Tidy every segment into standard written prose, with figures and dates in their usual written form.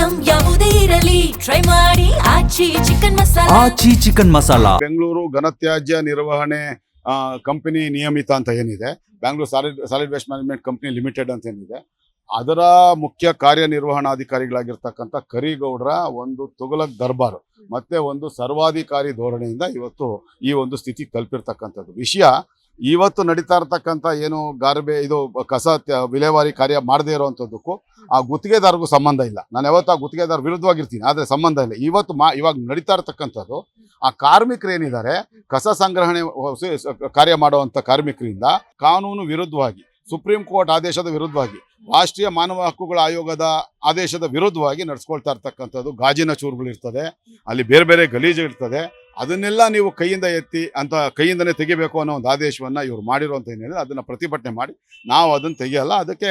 Item ಯಾವುದೇ ಇರಲಿ try ಮಾಡಿ ಆಚಿ ಚಿಕನ್ ಮಸಾಲಾ. ಆಚಿ ಚಿಕನ್ ಮಸಾಲಾ. ಬೆಂಗಳೂರು ಘನತ್ಯಾಜ್ಯ ನಿರ್ವಹಣೆ ಕಂಪನಿ ನಿಯಮಿತ ಅಂತ ಏನಿದೆ, Bangalore solid waste management company limited ಅಂತ ಏನಿದೆ, ಅದರ ಮುಖ್ಯ ಕಾರ್ಯನಿರ್ವಹಣಾಧಿಕಾರಿಗಳಾಗಿರ್ತಕ್ಕಂಥ ಕರಿಗೌಡರ ಒಂದು ತುಗಲಕ್ ದರ್ಬಾರು ಮತ್ತೆ ಒಂದು ಸರ್ವಾಧಿಕಾರಿ ಧೋರಣೆಯಿಂದ ಇವತ್ತು ಈ ಒಂದು ಸ್ಥಿತಿ ತಲುಪಿರ್ತಕ್ಕಂಥದ್ದು ವಿಷಯ. ಇವತ್ತು ನಡೀತಾ ಇರ್ತಕ್ಕಂಥ ಏನು ಇದು ಕಸ ವಿಲೇವಾರಿ ಕಾರ್ಯ ಮಾಡದೇ ಇರುವಂಥದ್ದಕ್ಕೂ ಆ ಗುತ್ತಿಗೆದಾರಗೂ ಸಂಬಂಧ ಇಲ್ಲ. ನಾನು ಯಾವತ್ತು ಆ ಗುತ್ತಿಗೆದಾರ ವಿರುದ್ಧವಾಗಿರ್ತೀನಿ, ಆದರೆ ಸಂಬಂಧ ಇಲ್ಲ. ಇವಾಗ ನಡೀತಾ ಇರ್ತಕ್ಕಂಥದ್ದು ಆ ಕಾರ್ಮಿಕರು ಏನಿದ್ದಾರೆ, ಕಸ ಸಂಗ್ರಹಣೆ ಕಾರ್ಯ ಮಾಡುವಂಥ ಕಾರ್ಮಿಕರಿಂದ ಕಾನೂನು ವಿರುದ್ಧವಾಗಿ, ಸುಪ್ರೀಂ ಕೋರ್ಟ್ ಆದೇಶದ ವಿರುದ್ಧವಾಗಿ, ರಾಷ್ಟ್ರೀಯ ಮಾನವ ಹಕ್ಕುಗಳ ಆಯೋಗದ ಆದೇಶದ ವಿರುದ್ಧವಾಗಿ ನಡೆಸ್ಕೊಳ್ತಾ ಇರ್ತಕ್ಕಂಥದ್ದು. ಗಾಜಿನ ಚೂರುಗಳಿರ್ತದೆ, ಅಲ್ಲಿ ಬೇರೆ ಬೇರೆ ಗಲೀಜು ಇರ್ತದೆ. ಅದನ್ನೆಲ್ಲ ನೀವು ಕೈಯಿಂದ ಎತ್ತಿ ಅಂತ ಕೈಯಿಂದನೇ ತೆಗಿಬೇಕು ಅನ್ನೋ ಒಂದು ಆದೇಶವನ್ನು ಇವ್ರು ಮಾಡಿರುವಂಥ ಏನಿದೆ ಅದನ್ನು ಪ್ರತಿಭಟನೆ ಮಾಡಿ ನಾವು ಅದನ್ನು ತೆಗಿಯಲ್ಲ. ಅದಕ್ಕೆ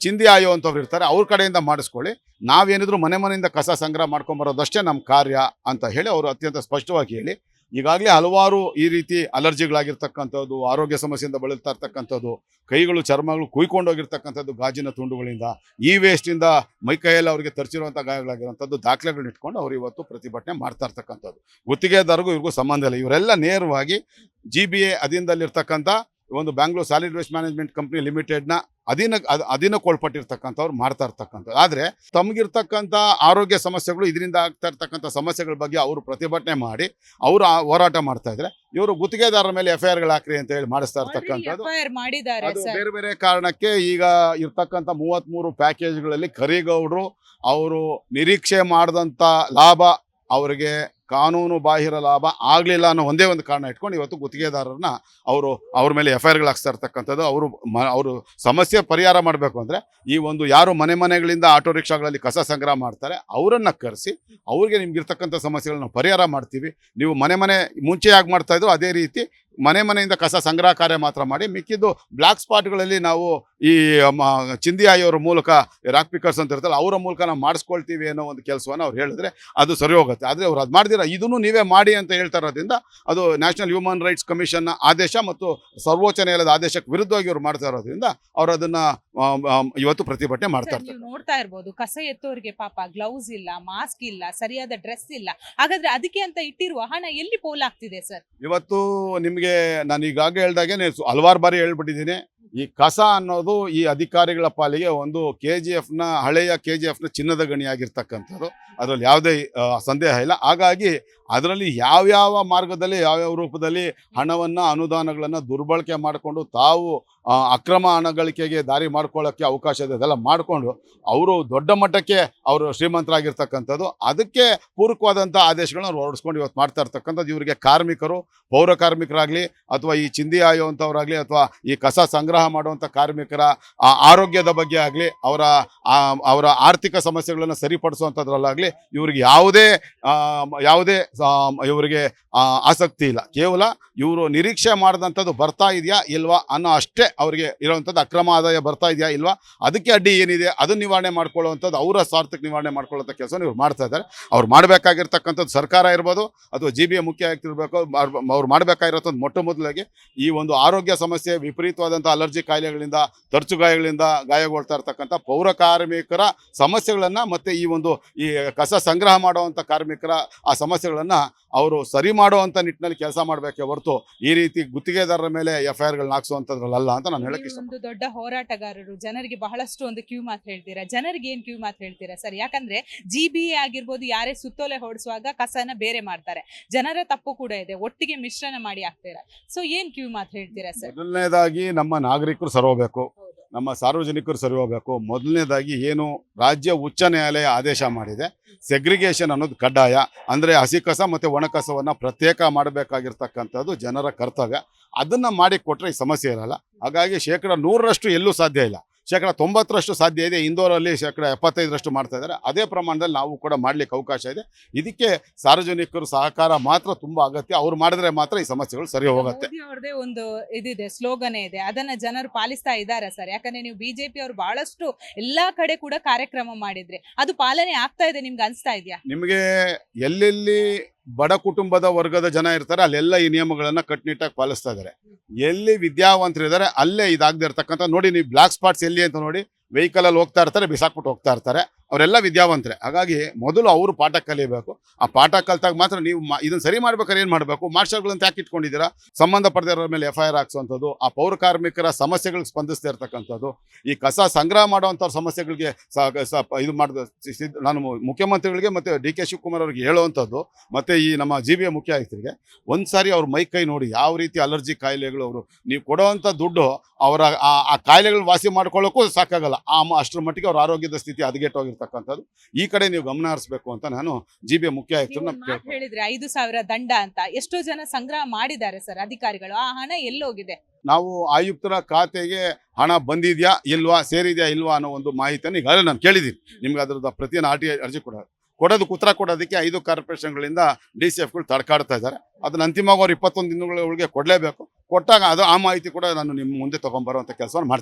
ಚಿಂದಿ ಆಯೋ ಅಂತವ್ರು ಇರ್ತಾರೆ, ಅವ್ರ ಕಡೆಯಿಂದ ಮಾಡಿಸ್ಕೊಳ್ಳಿ, ನಾವೇನಿದ್ರು ಮನೆಯಿಂದ ಕಸ ಸಂಗ್ರಹ ಮಾಡ್ಕೊಂಬರೋದಷ್ಟೇ ನಮ್ಮ ಕಾರ್ಯ ಅಂತ ಹೇಳಿ ಅವರು ಅತ್ಯಂತ ಸ್ಪಷ್ಟವಾಗಿ ಹೇಳಿ, ಈಗಾಗಲೇ ಹಲವಾರು ಈ ರೀತಿ ಅಲರ್ಜಿಗಳಾಗಿರ್ತಕ್ಕಂಥದ್ದು, ಆರೋಗ್ಯ ಸಮಸ್ಯೆಯಿಂದ ಬಳಲ್ತಾ ಇರ್ತಕ್ಕಂಥದ್ದು, ಕೈಗಳು ಚರ್ಮಗಳು ಕುಯ್ಕೊಂಡೋಗಿರ್ತಕ್ಕಂಥದ್ದು ಗಾಜಿನ ತುಂಡುಗಳಿಂದ, ಈ ವೇಸ್ಟಿಂದ ಮೈಕೈಯಲ್ಲಿ ಅವರಿಗೆ ತರಿಸಿರುವಂಥ ಗಾಯಗಳಾಗಿರುವಂಥದ್ದು ದಾಖಲೆಗಳನ್ನ ಇಟ್ಕೊಂಡು ಅವರು ಇವತ್ತು ಪ್ರತಿಭಟನೆ ಮಾಡ್ತಾ ಇರ್ತಕ್ಕಂಥದ್ದು. ಗುತ್ತಿಗೆದಾರರಿಗೂ ಇವ್ರಿಗೂ ಸಂಬಂಧ ಇಲ್ಲ. ಇವರೆಲ್ಲ ನೇರವಾಗಿ GBA ಅಧೀನದಲ್ಲಿರ್ತಕ್ಕಂಥ ಒಂದು Bangalore solid waste management company ಲಿಮಿಟೆಡ್ನ ಅಧೀನಕ್ಕೊಳ್ಪಟ್ಟಿರ್ತಕ್ಕಂಥವ್ರು ಮಾಡ್ತಾ ಇರ್ತಕ್ಕಂಥದ್ದು. ಆದರೆ ತಮಗಿರ್ತಕ್ಕಂಥ ಆರೋಗ್ಯ ಸಮಸ್ಯೆಗಳು, ಇದರಿಂದ ಆಗ್ತಾ ಇರ್ತಕ್ಕಂಥ ಸಮಸ್ಯೆಗಳ ಬಗ್ಗೆ ಅವರು ಪ್ರತಿಭಟನೆ ಮಾಡಿ ಅವರು ಹೋರಾಟ ಮಾಡ್ತಾ ಇದ್ದಾರೆ. ಇವರು ಗುತ್ತಿಗೆದಾರರ ಮೇಲೆ FIRಗಳು ಹಾಕ್ರಿ ಅಂತ ಹೇಳಿ ಮಾಡಿಸ್ತಾ ಇರ್ತಕ್ಕಂಥದ್ದು. ಅದು ಬೇರೆ ಬೇರೆ ಕಾರಣಕ್ಕೆ ಈಗ ಇರ್ತಕ್ಕಂಥ 33 ಪ್ಯಾಕೇಜ್ಗಳಲ್ಲಿ ಕರಿಗೌಡರು ಅವರು ನಿರೀಕ್ಷೆ ಮಾಡಿದಂಥ ಲಾಭ ಅವರಿಗೆ ಕಾನೂನು ಬಾಹಿರ ಲಾಭ ಆಗಲಿಲ್ಲ ಅನ್ನೋ ಒಂದೇ ಒಂದು ಕಾರಣ ಇಟ್ಕೊಂಡು ಇವತ್ತು ಗುತ್ತಿಗೆದಾರರನ್ನ ಅವ್ರ ಮೇಲೆ FIRಗಳು ಹಾಕ್ಸ್ತಾ ಇರ್ತಕ್ಕಂಥದ್ದು. ಅವರು ಸಮಸ್ಯೆ ಪರಿಹಾರ ಮಾಡಬೇಕು ಅಂದರೆ ಈ ಒಂದು ಯಾರು ಮನೆಗಳಿಂದ ಆಟೋ ರಿಕ್ಷಾಗಳಲ್ಲಿ ಕಸ ಸಂಗ್ರಹ ಮಾಡ್ತಾರೆ ಅವರನ್ನು ಕರೆಸಿ ಅವ್ರಿಗೆ ನಿಮ್ಗಿರ್ತಕ್ಕಂಥ ಸಮಸ್ಯೆಗಳನ್ನ ಪರಿಹಾರ ಮಾಡ್ತೀವಿ, ನೀವು ಮನೆ ಮುಂಚೆ ಯಾಕೆ ಮಾಡ್ತಾಯಿದ್ರು ಅದೇ ರೀತಿ ಮನೆಯಿಂದ ಕಸ ಸಂಗ್ರಹ ಕಾರ್ಯ ಮಾತ್ರ ಮಾಡಿ, ಮಿಕ್ಕಿದ್ದು ಬ್ಲ್ಯಾಕ್ ಸ್ಪಾಟ್ಗಳಲ್ಲಿ ನಾವು ಈ ಚಿಂದಿ ಆಯೋರ ಮೂಲಕ ರಾಕ್ ಪಿಕರ್ಸ್ ಅಂತ ಇರ್ತಾರೆ ಅವರ ಮೂಲಕ ನಾವು ಮಾಡಿಸ್ಕೊಳ್ತೀವಿ ಅನ್ನೋ ಒಂದು ಕೆಲಸವನ್ನು ಅವ್ರು ಹೇಳಿದ್ರೆ ಅದು ಸರಿ ಹೋಗುತ್ತೆ. ಆದರೆ ಅವ್ರು ಅದು ಮಾಡಿದಿರ ಇದನ್ನು ನೀವೇ ಮಾಡಿ ಅಂತ ಹೇಳ್ತಾ ಇರೋದ್ರಿಂದ ಅದು ನ್ಯಾಷನಲ್ ಹ್ಯೂಮನ್ ರೈಟ್ಸ್ ಕಮಿಷನ್ನ ಆದೇಶ ಮತ್ತು ಸರ್ವೋಚ್ಚ ನ್ಯಾಯಾಲಯದ ಆದೇಶಕ್ಕೆ ವಿರುದ್ಧವಾಗಿ ಅವ್ರು ಮಾಡ್ತಾ ಇರೋದ್ರಿಂದ ಅವ್ರು ಅದನ್ನ ಇವತ್ತು ಪ್ರತಿಭಟನೆ ಮಾಡ್ತಾ ಇರ್ತಾರೆ. ನೋಡ್ತಾ ಇರ್ಬೋದು, ಕಸ ಎತ್ತೋರಿಗೆ ಪಾಪ ಗ್ಲೌಸ್ ಇಲ್ಲ, ಮಾಸ್ಕ್ ಇಲ್ಲ, ಸರಿಯಾದ ಡ್ರೆಸ್ ಇಲ್ಲ. ಹಾಗಾದ್ರೆ ಅದಕ್ಕೆ ಅಂತ ಇಟ್ಟಿರುವ ಹಣ ಎಲ್ಲಿ ಪೋಲಾಗ್ತಿದೆ ಸರ್? ಇವತ್ತು ನಿಮಗೆ ನಾನು ಈಗಾಗಲೇ ಹೇಳ್ದಾಗೆ ಹಲವಾರು ಬಾರಿ ಹೇಳ್ಬಿಟ್ಟಿದ್ದೀನಿ, ಈ ಕಸ ಅನ್ನೋದು ಈ ಅಧಿಕಾರಿಗಳ ಪಾಲಿಗೆ ಒಂದು ಹಳೆಯ KGFನ ಚಿನ್ನದ ಗಣಿಯಾಗಿರ್ತಕ್ಕಂಥದ್ದು, ಅದರಲ್ಲಿ ಯಾವುದೇ ಸಂದೇಹ ಇಲ್ಲ. ಹಾಗಾಗಿ ಅದರಲ್ಲಿ ಯಾವ್ಯಾವ ಮಾರ್ಗದಲ್ಲಿ ಯಾವ್ಯಾವ ರೂಪದಲ್ಲಿ ಹಣವನ್ನು ಅನುದಾನಗಳನ್ನು ದುರ್ಬಳಕೆ ಮಾಡಿಕೊಂಡು ತಾವು ಅಕ್ರಮ ಹಣ ಗಳಿಕೆಗೆ ದಾರಿ ಮಾಡ್ಕೊಳ್ಳೋಕ್ಕೆ ಅವಕಾಶ ಇದೆ, ಅದೆಲ್ಲ ಮಾಡಿಕೊಂಡು ಅವರು ದೊಡ್ಡ ಮಟ್ಟಕ್ಕೆ ಅವರು ಶ್ರೀಮಂತರಾಗಿರ್ತಕ್ಕಂಥದ್ದು. ಅದಕ್ಕೆ ಪೂರಕವಾದಂಥ ಆದೇಶಗಳನ್ನ ಅವ್ರು ಹೊರಡಿಸ್ಕೊಂಡು ಇವತ್ತು ಮಾಡ್ತಾ ಇರ್ತಕ್ಕಂಥದ್ದು. ಇವರಿಗೆ ಕಾರ್ಮಿಕರು, ಪೌರ ಕಾರ್ಮಿಕರಾಗಲಿ ಅಥವಾ ಈ ಚಿಂದಿ ಆಯುವಂಥವ್ರಾಗಲಿ ಅಥವಾ ಈ ಕಸ ಸಂಗ್ರಹ ಮಾಡುವಂಥ ಕಾರ್ಮಿಕರ ಆರೋಗ್ಯದ ಬಗ್ಗೆ ಆಗಲಿ ಅವರ ಆರ್ಥಿಕ ಸಮಸ್ಯೆಗಳನ್ನು ಸರಿಪಡಿಸುವಂಥದ್ರಲ್ಲಾಗಲಿ ಇವ್ರಿಗೆ ಯಾವುದೇ ಇವರಿಗೆ ಆಸಕ್ತಿ ಇಲ್ಲ. ಕೇವಲ ಇವರು ನಿರೀಕ್ಷೆ ಮಾಡಿದಂಥದ್ದು ಬರ್ತಾ ಇದೆಯಾ ಇಲ್ವಾ ಅನ್ನೋ ಅಷ್ಟೇ ಅವರಿಗೆ ಇರೋವಂಥದ್ದು. ಅಕ್ರಮ ಆದಾಯ ಬರ್ತಾ ಇದೆಯಾ ಇಲ್ವಾ, ಅದಕ್ಕೆ ಅಡ್ಡಿ ಏನಿದೆ ಅದನ್ನು ನಿವಾರಣೆ ಮಾಡ್ಕೊಳ್ಳುವಂಥದ್ದು, ಅವರ ಸ್ವಾರ್ಥಕ್ಕೆ ನಿವಾರಣೆ ಮಾಡ್ಕೊಳ್ಳೋಂಥ ಕೆಲಸ ಇವ್ರು ಮಾಡ್ತಾ ಇದ್ದಾರೆ. ಅವ್ರು ಮಾಡಬೇಕಾಗಿರ್ತಕ್ಕಂಥದ್ದು ಸರ್ಕಾರ ಇರ್ಬೋದು ಅಥವಾ GBA ಮುಖ್ಯ ಆಗಿರ್ಬೇಕು, ಅವ್ರು ಮಾಡಬೇಕಾಗಿರೋಂಥದ್ದು ಮೊಟ್ಟ ಮೊದಲಾಗಿ ಈ ಒಂದು ಆರೋಗ್ಯ ಸಮಸ್ಯೆ, ವಿಪರೀತವಾದಂಥ ಅಲರ್ಜಿ ಕಾಯಿಲೆಗಳಿಂದ, ತರಚು ಗಾಯಗಳಿಂದ ಗಾಯಗೊಳ್ತಾ ಇರ್ತಕ್ಕಂಥ ಪೌರ ಕಾರ್ಮಿಕರ ಸಮಸ್ಯೆಗಳನ್ನು ಮತ್ತು ಈ ಕಸ ಸಂಗ್ರಹ ಮಾಡುವಂಥ ಕಾರ್ಮಿಕರ ಆ ಸಮಸ್ಯೆಗಳನ್ನು ಅವರು ಸರಿ ಮಾಡುವಂಥ ನಿಟ್ಟಿನಲ್ಲಿ ಕೆಲಸ ಮಾಡಬೇಕೆ ಹೊರತು ಈ ರೀತಿ ಗುತ್ತಿಗೆದಾರರ ಮೇಲೆ FIRಗಳನ್ನ ಹಾಕ್ಸುವಂಥದ್ರಲ್ಲ ಅಂತ ನಾನು ಹೇಳಕ್ಕೆ ಇಷ್ಟ. ಒಂದು ದೊಡ್ಡ ಹೋರಾಟಗಾರರು, ಜನರಿಗೆ ಬಹಳಷ್ಟು ಒಂದು ಕ್ಯೂ ಮಾತು ಹೇಳ್ತೀರಾ. ಜನರಿಗೆ ಏನ್ ಕ್ಯೂ ಮಾತು ಹೇಳ್ತೀರಾ ಸರ್? ಯಾಕಂದ್ರೆ GBA ಆಗಿರ್ಬೋದು, ಯಾರೇ ಸುತ್ತೋಲೆ ಹೊಡಿಸುವಾಗ ಕಸನ ಬೇರೆ ಮಾಡ್ತಾರೆ, ಜನರ ತಪ್ಪು ಕೂಡ ಇದೆ, ಒಟ್ಟಿಗೆ ಮಿಶ್ರಣ ಮಾಡಿ ಹಾಕ್ತೀರಾ. ಸೊ ಏನ್ ಕ್ಯೂ ಮಾತು ಹೇಳ್ತೀರಾ ಸರ್? ಮೊದಲನೇದಾಗಿ ನಮ್ಮ ನಾಗರಿಕರು ಸರಿ ಹೋಗ್ಬೇಕು, ನಮ್ಮ ಸಾರ್ವಜನಿಕರು ಸರಿ ಹೋಗಬೇಕು. ಮೊದಲನೇದಾಗಿ ಏನು ರಾಜ್ಯ ಉಚ್ಚ ನ್ಯಾಯಾಲಯ ಆದೇಶ ಮಾಡಿದೆ, ಸೆಗ್ರಿಗೇಷನ್ ಅನ್ನೋದು ಕಡ್ಡಾಯ, ಅಂದರೆ ಹಸಿ ಕಸ ಮತ್ತು ಒಣ ಕಸವನ್ನು ಪ್ರತ್ಯೇಕ ಮಾಡಬೇಕಾಗಿರ್ತಕ್ಕಂಥದ್ದು ಜನರ ಕರ್ತವ್ಯ. ಅದನ್ನು ಮಾಡಿಕೊಟ್ರೆ ಈ ಸಮಸ್ಯೆ ಇರಲ್ಲ. ಹಾಗಾಗಿ 100% ಎಲ್ಲೂ ಸಾಧ್ಯ ಇಲ್ಲ, 90% ಸಾಧ್ಯ ಇದೆ. ಇಂದೋರಲ್ಲಿ 75% ಮಾಡ್ತಾ ಇದ್ದಾರೆ. ಅದೇ ಪ್ರಮಾಣದಲ್ಲಿ ನಾವು ಕೂಡ ಮಾಡಲಿಕ್ಕೆ ಅವಕಾಶ ಇದೆ. ಇದಕ್ಕೆ ಸಾರ್ವಜನಿಕರು ಸಹಕಾರ ಮಾತ್ರ ತುಂಬಾ ಅಗತ್ಯ. ಅವ್ರು ಮಾಡಿದ್ರೆ ಮಾತ್ರ ಈ ಸಮಸ್ಯೆಗಳು ಸರಿ ಹೋಗುತ್ತೆ. ಅವ್ರದೇ ಒಂದು ಇದಿದೆ, ಸ್ಲೋಗನ್ ಇದೆ, ಅದನ್ನ ಜನರು ಪಾಲಿಸ್ತಾ ಇದ್ದಾರೆ ಸರ್. ಯಾಕಂದ್ರೆ ನೀವು BJP ಅವರು ಬಹಳಷ್ಟು ಎಲ್ಲಾ ಕಡೆ ಕೂಡ ಕಾರ್ಯಕ್ರಮ ಮಾಡಿದ್ರೆ ಅದು ಪಾಲನೆ ಆಗ್ತಾ ಇದೆ, ನಿಮ್ಗೆ ಅನ್ಸ್ತಾ ಇದೆಯಾ? ನಿಮಗೆ ಎಲ್ಲೆಲ್ಲಿ ಬಡ ಕುಟುಂಬದ ವರ್ಗದ ಜನ ಇರ್ತಾರೆ ಅಲ್ಲೆಲ್ಲ ಈ ನಿಯಮಗಳನ್ನು ಕಟ್ಟುನಿಟ್ಟಾಗಿ ಪಾಲಿಸ್ತಾ ಇದ್ದಾರೆ. ಎಲ್ಲಿ ವಿದ್ಯಾವಂತರಿದ್ದಾರೆ ಅಲ್ಲೇ ಇದಾಗದೇ ಇರ್ತಕ್ಕಂಥ ನೋಡಿ, ನೀವು ಬ್ಲ್ಯಾಕ್ ಸ್ಪಾಟ್ಸ್ ಎಲ್ಲಿ ಅಂತ ನೋಡಿ, ವೆಹಿಕಲಲ್ಲಿ ಹೋಗ್ತಾ ಇರ್ತಾರೆ, ಬಿಸಾಕ್ಬಿಟ್ಟು ಹೋಗ್ತಾ ಇರ್ತಾರೆ. ಅವರೆಲ್ಲ ವಿದ್ಯಾವಂತರೆ. ಹಾಗಾಗಿ ಮೊದಲು ಅವರು ಪಾಠ ಕಲಿಯಬೇಕು. ಆ ಪಾಠ ಕಲ್ತಾಗ ಮಾತ್ರ ನೀವು ಇದನ್ನು ಸರಿ ಮಾಡ್ಬೇಕಾದ್ರೆ ಏನು ಮಾಡಬೇಕು, ಮಾರ್ಷಲ್ಗಳಂತ ಯಾಕೆ ಇಟ್ಕೊಂಡಿದ್ದೀರಾ, ಸಂಬಂಧಪಟ್ಟದವರ ಮೇಲೆ FIR ಹಾಕ್ಸುವಂಥದ್ದು, ಆ ಪೌರ ಕಾರ್ಮಿಕರ ಸಮಸ್ಯೆಗಳಿಗೆ ಸ್ಪಂದಿಸ್ತಾ ಇರ್ತಕ್ಕಂಥದ್ದು, ಈ ಕಸ ಸಂಗ್ರಹ ಮಾಡುವಂಥ ಸಮಸ್ಯೆಗಳಿಗೆ ಇದು ಮಾಡಿದ ನಾನು ಮುಖ್ಯಮಂತ್ರಿಗಳಿಗೆ ಮತ್ತು DK ಶಿವಕುಮಾರ್ ಅವರಿಗೆ ಹೇಳುವಂಥದ್ದು, ಮತ್ತು ಈ ನಮ್ಮ GBA ಮುಖ್ಯ ಆಯುಕ್ತರಿಗೆ ಒಂದು ಸಾರಿ ಅವ್ರ ಮೈ ಕೈ ನೋಡಿ ಯಾವ ರೀತಿ ಅಲರ್ಜಿ ಕಾಯಿಲೆಗಳು ಅವರು ನೀವು ಕೊಡೋವಂಥ ದುಡ್ಡು ಅವರ ಆ ಕಾಯಿಲೆಗಳು ವಾಸಿ ಮಾಡ್ಕೊಳ್ಳೋಕ್ಕೂ ಸಾಕಾಗಲ್ಲ. ಅಷ್ಟರ ಮಟ್ಟಿಗೆ ಅವ್ರ ಆರೋಗ್ಯದ ಸ್ಥಿತಿ ಹದಗೆಟ್ಟೋಗಿರ್ತಕ್ಕಂಥದ್ದು. ಈ ಕಡೆ ನೀವು ಗಮನ ಹರಿಸಬೇಕು ಅಂತ ನಾನು GBA ಮುಖ್ಯ ಆಯುಕ್ತರನ್ನ ಕೇಳ್ತೀನಿ. ಹೇಳಿದ್ರೆ 5,000 ದಂಡ ಅಂತ ಎಷ್ಟೋ ಜನ ಸಂಗ್ರಹ ಮಾಡಿದ್ದಾರೆ ಸರ್ ಅಧಿಕಾರಿಗಳು, ಆ ಹಣ ಎಲ್ಲೋಗಿದೆ? ನಾವು ಆಯುಕ್ತರ ಖಾತೆಗೆ ಹಣ ಬಂದಿದೆಯಾ ಇಲ್ವಾ, ಸೇರಿದೆಯಾ ಇಲ್ವಾ ಅನ್ನೋ ಒಂದು ಮಾಹಿತಿಯನ್ನು ಈಗಾಗಲೇ ನಾನು ಕೇಳಿದ್ದೀನಿ. ನಿಮ್ಗೆ ಅದರದ್ದು ಪ್ರತಿಯನ್ನು RTI ಅರ್ಜಿ ಕೊಡೋದಕ್ಕೆ ಉತ್ತರ ಕೊಡೋದಕ್ಕೆ 5 ಕಾರ್ಪೊರೇಷನ್ಗಳಿಂದ DCFಗಳು ತಡ್ಕಾಡ್ತಾ ಇದ್ದಾರೆ. ಅದನ್ನ ಅಂತಿಮವಾಗಿ ಅವ್ರು 21 ದಿನಗಳ ಒಳಗೆ ಕೊಡಲೇಬೇಕು. ಕೊಟ್ಟಾಗ ಅದು ಆ ಮಾಹಿತಿ ಕೂಡ ನಾನು ನಿಮ್ಮ ಮುಂದೆ ತೊಗೊಂಬರುವಂಥ ಕೆಲಸವನ್ನು ಮಾಡ್ತೀನಿ.